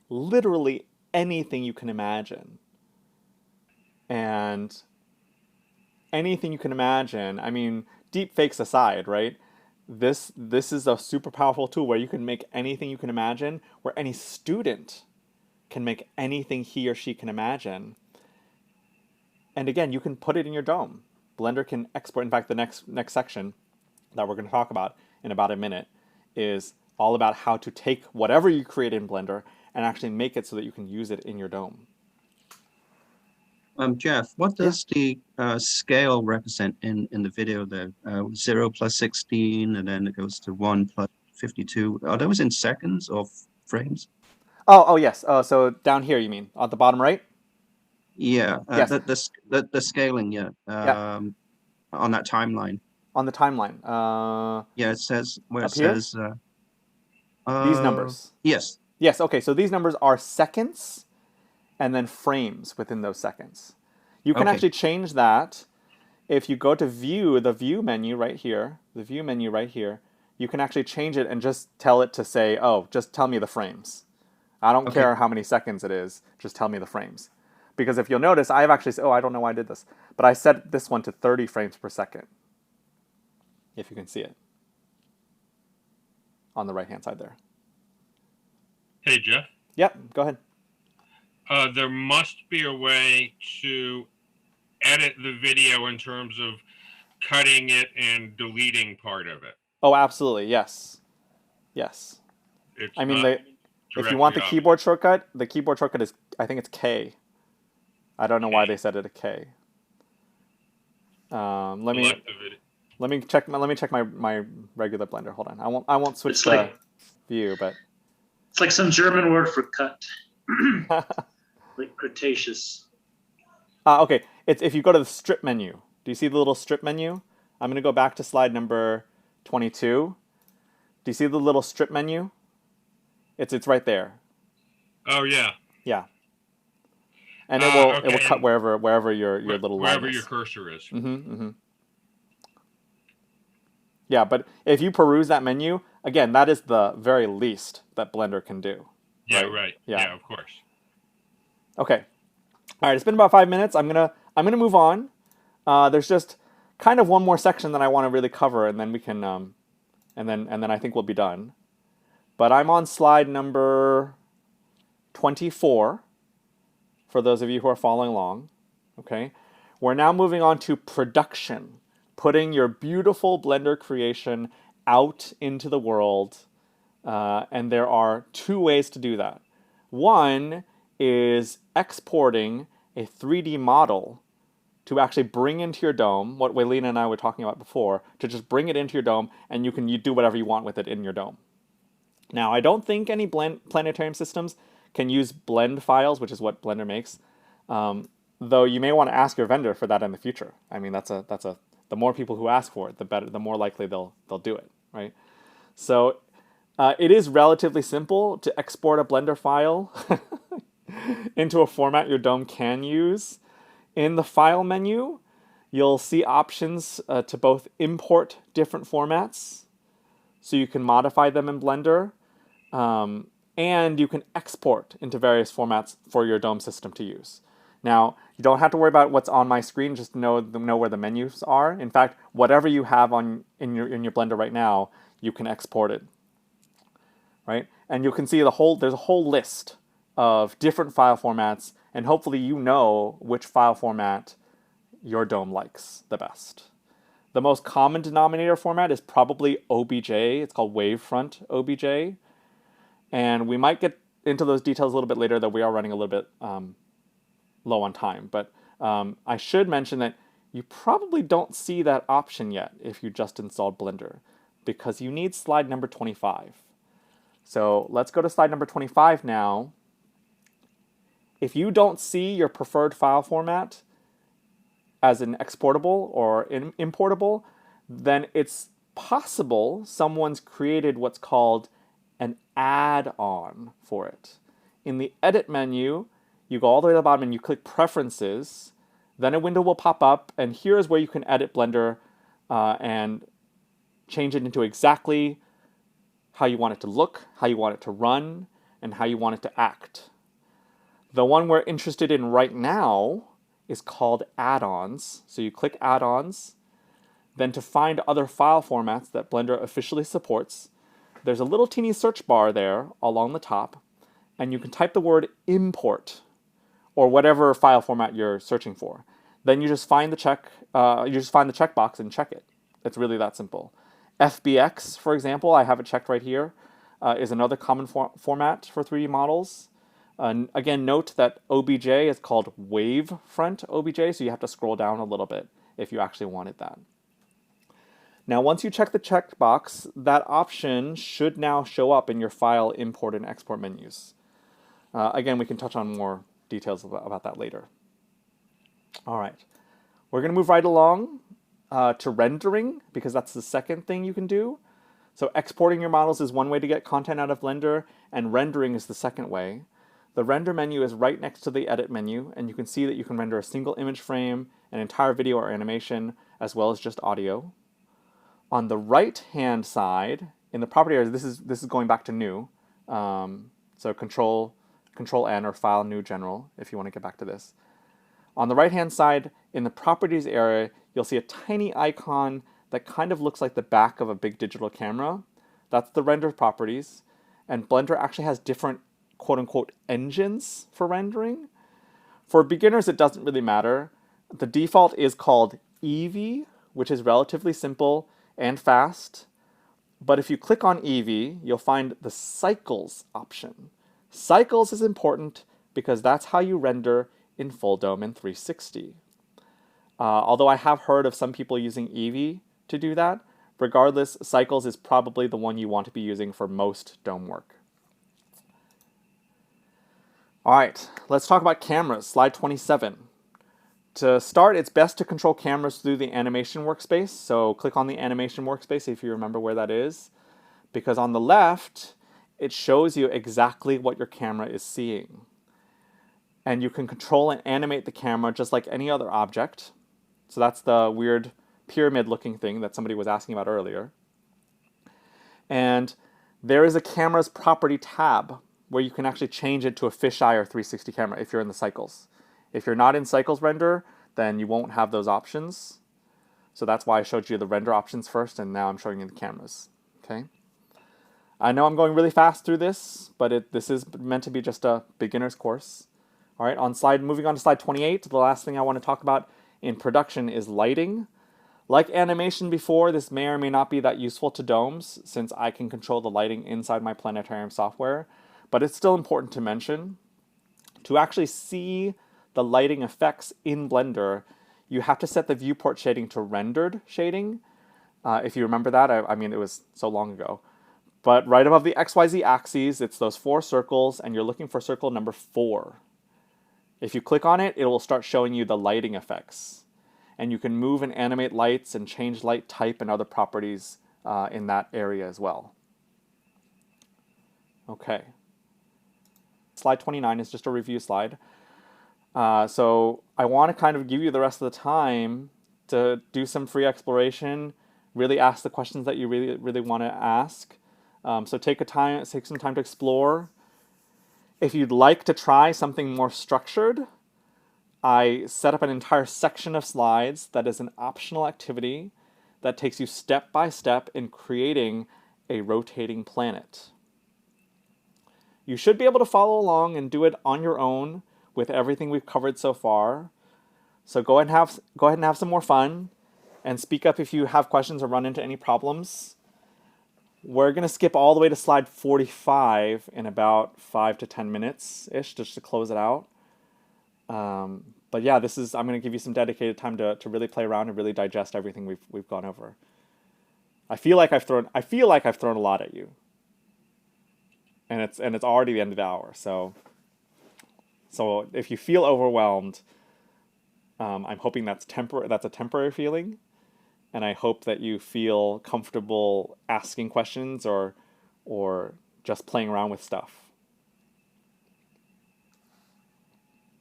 Speaker 1: literally anything you can imagine. And anything you can imagine, I mean, deepfakes aside, right? This is a super powerful tool where you can make anything you can imagine, where any student can make anything he or she can imagine. And again, you can put it in your dome. Blender can export. In fact, the next section that we're going to talk about in about a minute is all about how to take whatever you create in Blender and actually make it so that you can use it in your dome.
Speaker 9: Jeff, what does the scale represent in the video there? 0 plus 16, and then it goes to 1 plus 52. Are those in seconds or frames?
Speaker 1: Oh yes. So down here, you mean at the bottom right?
Speaker 9: Yeah.
Speaker 1: Yes.
Speaker 9: The scaling, yeah. On that timeline.
Speaker 1: On the timeline.
Speaker 9: Yeah, it says where it
Speaker 1: here?
Speaker 9: says
Speaker 1: These numbers.
Speaker 9: Yes.
Speaker 1: Yes. Okay. So these numbers are seconds, and then frames within those seconds. You can actually change that if you go to View, the View menu right here. The View menu right here. You can actually change it and just tell it to say, "Oh, just tell me the frames." I don't care how many seconds it is. Just tell me the frames. Because if you'll notice, I've actually said, I don't know why I did this, but I set this one to 30 frames per second. If you can see it. On the right-hand side there.
Speaker 6: Hey, Jeff.
Speaker 1: Yep, go ahead.
Speaker 6: There must be a way to edit the video in terms of cutting it and deleting part of it.
Speaker 1: Oh, absolutely, yes. Yes.
Speaker 6: It's
Speaker 1: I mean, if you want the
Speaker 6: directly
Speaker 1: keyboard shortcut is, I think it's K. I don't know why they set it a K. Let me check my regular Blender. Hold on. I won't switch the view, but
Speaker 8: it's like some German word for cut. Like Cretaceous.
Speaker 1: Okay. It's if you go to the strip menu. Do you see the little strip menu? I'm going to go back to slide number 22. Do you see the little strip menu? It's right there.
Speaker 6: Oh yeah.
Speaker 1: Yeah. And it will cut wherever your little line
Speaker 6: wherever
Speaker 1: is.
Speaker 6: your cursor is.
Speaker 1: Yeah, but if you peruse that menu, again, that is the very least that Blender can do.
Speaker 6: Yeah, right. Yeah, of course.
Speaker 1: Okay. All right, it's been about 5 minutes. I'm gonna move on. There's just kind of one more section that I want to really cover, and then we can, and then I think we'll be done. But I'm on slide number 24. For those of you who are following along, okay, we're now moving on to production, putting your beautiful Blender creation out into the world, and there are two ways to do that. One is exporting a 3D model to actually bring into your dome, what Waylene and I were talking about before, to just bring it into your dome, and you do whatever you want with it in your dome. Now, I don't think any planetarium systems can use blend files, which is what Blender makes, though you may want to ask your vendor for that in the future. I mean, the more people who ask for it, the better, the more likely they'll do it, right? So it is relatively simple to export a Blender file into a format your dome can use. In the File menu, you'll see options to both import different formats, so you can modify them in Blender, and you can export into various formats for your dome system to use. Now, you don't have to worry about what's on my screen, just know where the menus are. In fact, whatever you have in your Blender right now, you can export it. Right? And you can see there's a whole list of different file formats, and hopefully you know which file format your dome likes the best. The most common denominator format is probably OBJ. It's called Wavefront OBJ. And we might get into those details a little bit later, that we are running a little bit low on time. But I should mention that you probably don't see that option yet if you just installed Blender, because you need slide number 25. So let's go to slide number 25 now. If you don't see your preferred file format as an exportable or importable, then it's possible someone's created what's called an add-on for it. In the Edit menu, you go all the way to the bottom and you click Preferences, then a window will pop up, and here's where you can edit Blender and change it into exactly how you want it to look, how you want it to run, and how you want it to act. The one we're interested in right now is called Add-ons. So you click Add-ons, then to find other file formats that Blender officially supports, there's a little teeny search bar there along the top, and you can type the word import or whatever file format you're searching for. Then you just find the checkbox and check it. It's really that simple. FBX, for example, I have it checked right here, is another common format for 3D models. Again, note that OBJ is called Wavefront OBJ, so you have to scroll down a little bit if you actually wanted that. Now, once you check the checkbox, that option should now show up in your file import and export menus. Again, we can touch on more details about that later. All right, we're going to move right along to rendering, because that's the second thing you can do. So exporting your models is one way to get content out of Blender, and rendering is the second way. The render menu is right next to the edit menu, and you can see that you can render a single image frame, an entire video or animation, as well as just audio. On the right-hand side, in the property area, this is going back to new. So Ctrl+N or File, New, General, if you want to get back to this. On the right-hand side, in the properties area, you'll see a tiny icon that kind of looks like the back of a big digital camera. That's the render properties. And Blender actually has different quote-unquote engines for rendering. For beginners, it doesn't really matter. The default is called Eevee, which is relatively simple and fast. But if you click on Eevee, you'll find the Cycles option. Cycles is important because that's how you render in Full Dome and 360. Although I have heard of some people using Eevee to do that, regardless, Cycles is probably the one you want to be using for most dome work. All right, let's talk about cameras, slide 27. To start, it's best to control cameras through the animation workspace. So click on the animation workspace if you remember where that is, because on the left, it shows you exactly what your camera is seeing. And you can control and animate the camera just like any other object. So that's the weird pyramid-looking thing that somebody was asking about earlier. And there is a camera's property tab where you can actually change it to a fisheye or 360 camera if you're in the Cycles. If you're not in Cycles render, then you won't have those options. So that's why I showed you the render options first, and now I'm showing you the cameras. Okay. I know I'm going really fast through this, but this is meant to be just a beginner's course. All right, moving on to slide 28, the last thing I want to talk about in production is lighting. Like animation before, this may or may not be that useful to domes, since I can control the lighting inside my Planetarium software, but it's still important to mention. To actually see the lighting effects in Blender, you have to set the viewport shading to rendered shading. If you remember that, I mean, it was so long ago. But right above the XYZ axes, it's those 4 circles, and you're looking for circle number 4. If you click on it, it will start showing you the lighting effects. And you can move and animate lights and change light type and other properties in that area as well. Okay. Slide 29 is just a review slide. So I want to kind of give you the rest of the time to do some free exploration, really ask the questions that you really want to ask. So take some time to explore, If you'd like to try something more structured, I set up an entire section of slides that is an optional activity that takes you step by step in creating a rotating planet. You should be able to follow along and do it on your own with everything we've covered so far. So go ahead and have some more fun and speak up if you have questions or run into any problems. We're going to skip all the way to slide 45 in about 5 to 10 minutes-ish just to close it out. But yeah, I'm going to give you some dedicated time to really play around and really digest everything we've gone over. I feel like I've thrown a lot at you. And it's already the end of the hour. So if you feel overwhelmed, I'm hoping that's a temporary feeling. And I hope that you feel comfortable asking questions or just playing around with stuff.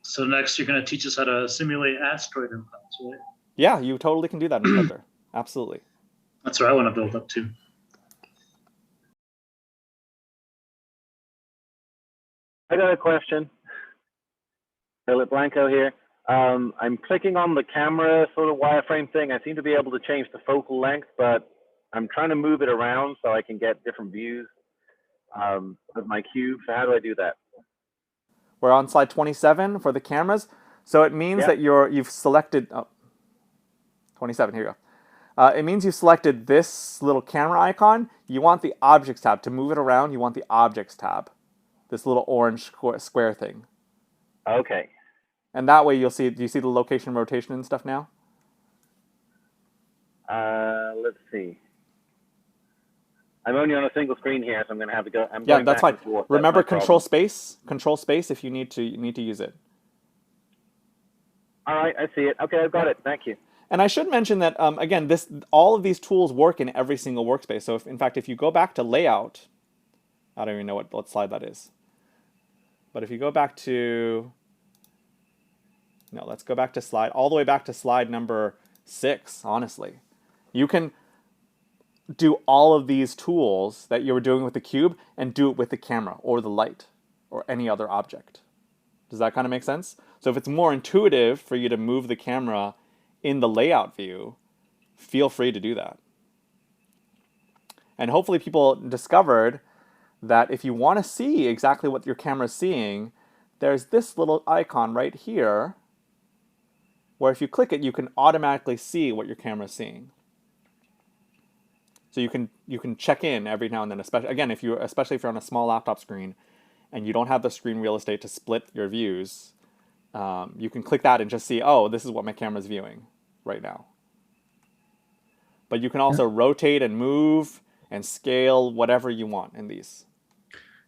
Speaker 8: So next, you're going to teach us how to simulate asteroid impacts, right?
Speaker 1: Yeah, you totally can do that in Blender. Absolutely.
Speaker 8: That's what I want to build up to.
Speaker 4: I got a question. Philip Blanco here. I'm clicking on the camera sort of wireframe thing. I seem to be able to change the focal length, but I'm trying to move it around so I can get different views with my cube. So how do I do that?
Speaker 1: We're on slide 27 for the cameras. So it means that you've selected 27. Here you go. It means you've selected this little camera icon. You want the Objects tab. To move it around, you want the Objects tab. This little orange square thing.
Speaker 4: Okay.
Speaker 1: And that way you'll see, do you see the location, rotation and stuff now?
Speaker 4: Let's see. I'm only on a single screen here, so I'm going to have to go.
Speaker 1: Yeah, that's fine. Remember Ctrl+Space? Ctrl+Space if you need to use it.
Speaker 4: All right, I see it. Okay, I've got it. Thank you.
Speaker 1: And I should mention that, again, all of these tools work in every single workspace. So in fact, if you go back to Layout, I don't even know what slide that is. But if you go back to, no, let's go back to all the way back to slide number 6, honestly. You can do all of these tools that you were doing with the cube and do it with the camera or the light or any other object. Does that kind of make sense? So if it's more intuitive for you to move the camera in the layout view, feel free to do that. And hopefully people discovered that if you want to see exactly what your camera is seeing, there's this little icon right here where if you click it, you can automatically see what your camera is seeing. So you can check in every now and then, especially if you're on a small laptop screen and you don't have the screen real estate to split your views, you can click that and just see, oh, this is what my camera's viewing right now. But you can also rotate and move and scale whatever you want in these.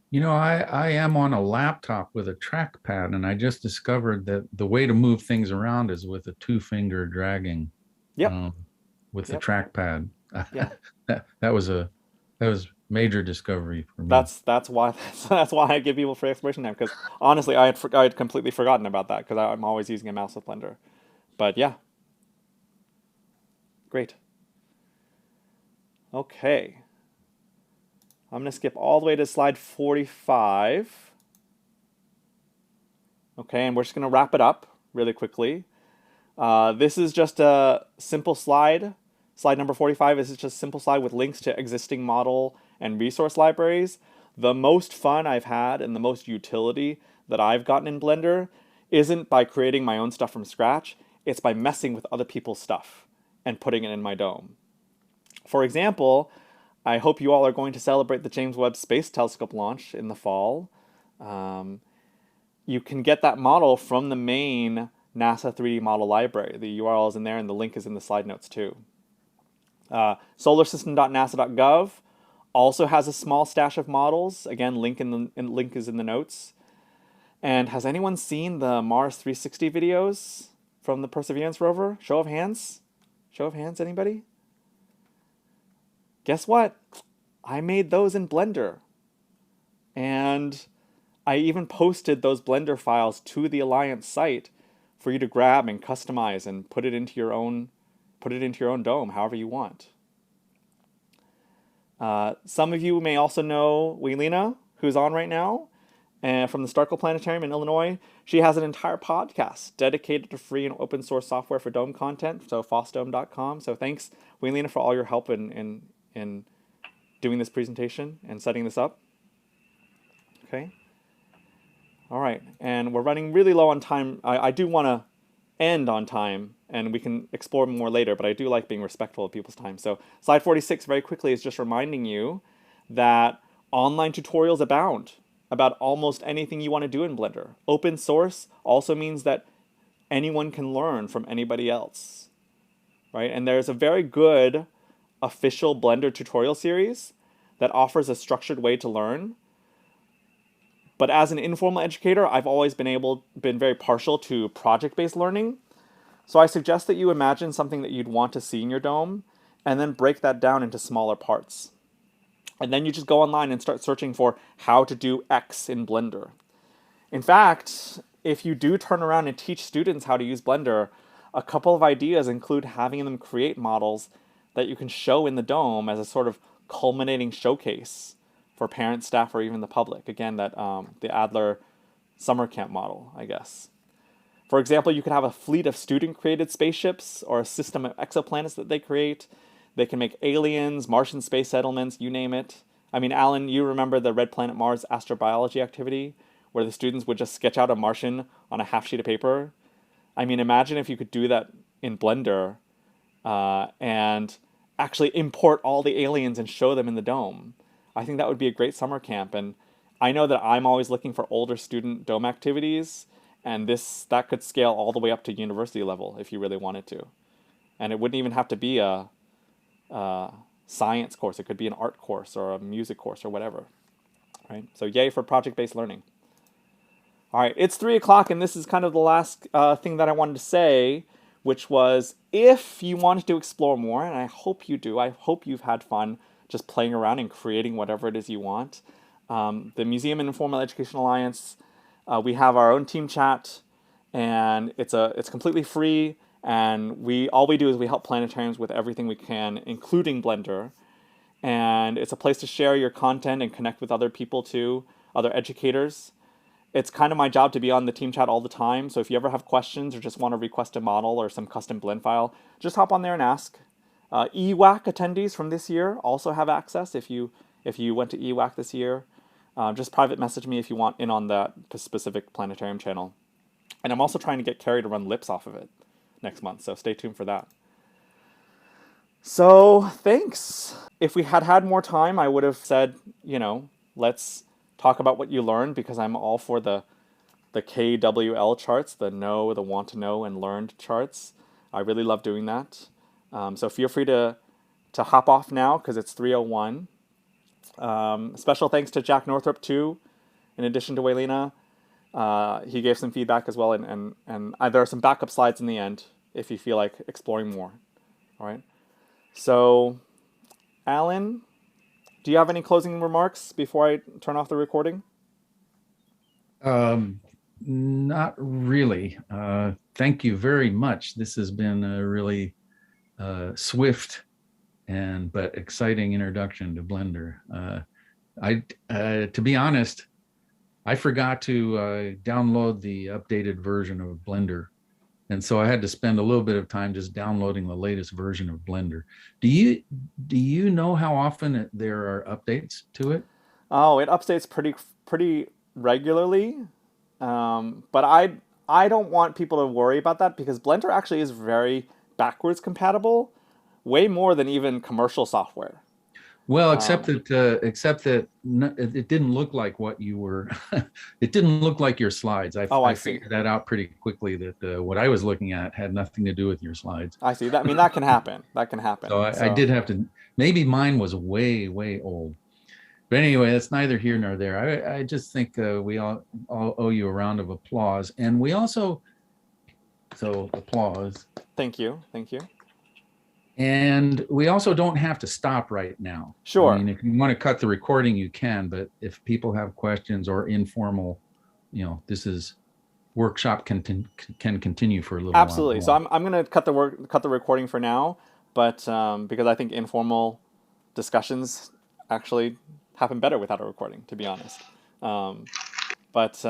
Speaker 2: You know, I am on a laptop with a trackpad, and I just discovered that the way to move things around is with a 2-finger dragging. With the trackpad. Yeah. that was major discovery for me.
Speaker 1: That's why I give people free exploration time, because honestly I had completely forgotten about that because I'm always using a mouse with Blender. But yeah. Great. Okay. I'm going to skip all the way to slide 45. Okay, and we're just going to wrap it up really quickly. This is just a simple slide. Slide number 45 is just a simple slide with links to existing model and resource libraries. The most fun I've had and the most utility that I've gotten in Blender isn't by creating my own stuff from scratch. It's by messing with other people's stuff and putting it in my dome. For example, I hope you all are going to celebrate the James Webb Space Telescope launch in the fall. You can get that model from the main NASA 3D model library. The URL is in there and the link is in the slide notes too. Solarsystem.nasa.gov also has a small stash of models. Again, link is in the notes. And has anyone seen the Mars 360 videos from the Perseverance rover? Show of hands? Show of hands, anybody? Guess what? I made those in Blender. And I even posted those Blender files to the Alliance site for you to grab and customize and put it into your own dome, however you want. Some of you may also know Welina, who's on right now, and from the Starkle Planetarium in Illinois. She has an entire podcast dedicated to free and open source software for dome content, so fossdome.com. So thanks, Weilina, for all your help in doing this presentation and setting this up. Okay. All right, and we're running really low on time. I do want to end on time, and we can explore more later, but I do like being respectful of people's time. So slide 46 very quickly is just reminding you that online tutorials abound about almost anything you want to do in Blender. Open source also means that anyone can learn from anybody else, right? And there's a very good official Blender tutorial series that offers a structured way to learn. But as an informal educator, I've always been very partial to project-based learning. So I suggest that you imagine something that you'd want to see in your dome and then break that down into smaller parts. And then you just go online and start searching for how to do X in Blender. In fact, if you do turn around and teach students how to use Blender, a couple of ideas include having them create models that you can show in the dome as a sort of culminating showcase for parents, staff, or even the public. Again, that the Adler summer camp model, I guess. For example, you could have a fleet of student-created spaceships or a system of exoplanets that they create. They can make aliens, Martian space settlements, you name it. I mean, Alan, you remember the Red Planet Mars astrobiology activity where the students would just sketch out a Martian on a half sheet of paper? I mean, imagine if you could do that in Blender and actually import all the aliens and show them in the dome. I think that would be a great summer camp. And I know that I'm always looking for older student dome activities, and that could scale all the way up to university level if you really wanted to. And it wouldn't even have to be a science course. It could be an art course or a music course or whatever, right? So yay for project-based learning. All right, it's 3 o'clock, and this is kind of the last thing that I wanted to say, which was if you wanted to explore more, and I hope you do, I hope you've had fun just playing around and creating whatever it is you want. The Museum and Informal Education Alliance, we have our own team chat, and it's completely free. And all we do is we help planetariums with everything we can, including Blender. And it's a place to share your content and connect with other people too, other educators. It's kind of my job to be on the team chat all the time. So if you ever have questions or just want to request a model or some custom blend file, just hop on there and ask. EWAC attendees from this year also have access if you went to EWAC this year. Just private message me if you want in on that specific planetarium channel. And I'm also trying to get Carrie to run lips off of it next month, so stay tuned for that. So thanks. If we had more time, I would have said, let's talk about what you learned, because I'm all for the KWL charts, the know, the want to know, and learned charts. I really love doing that. So feel free to hop off now because it's 3:01. Special thanks to Jack Northrup too, in addition to Weilina. He gave some feedback as well, and there are some backup slides in the end if you feel like exploring more. All right. So, Alan, do you have any closing remarks before I turn off the recording?
Speaker 2: Not really. Thank you very much. This has been a really swift but exciting introduction to Blender. To be honest, I forgot to download the updated version of Blender. And so I had to spend a little bit of time just downloading the latest version of Blender. Do you know how often there are updates to it?
Speaker 1: Oh, it updates pretty regularly. But I don't want people to worry about that because Blender actually is very backwards compatible, way more than even commercial software.
Speaker 2: Well, except that it didn't look like what you were. It didn't look like your slides. I figured that out pretty quickly. That what I was looking at had nothing to do with your slides.
Speaker 1: I see. That that can happen. That can happen.
Speaker 2: So I did have to. Maybe mine was way old. But anyway, that's neither here nor there. I just think we all owe you a round of applause, and we also. So applause.
Speaker 1: Thank you.
Speaker 2: And we also don't have to stop right now.
Speaker 1: Sure.
Speaker 2: I mean, if you want to cut the recording, you can. But if people have questions or informal, this is workshop can continue for a little while.
Speaker 1: Absolutely. So I'm going to cut the recording for now, but because I think informal discussions actually happen better without a recording, to be honest. But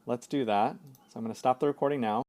Speaker 1: let's do that. So I'm going to stop the recording now.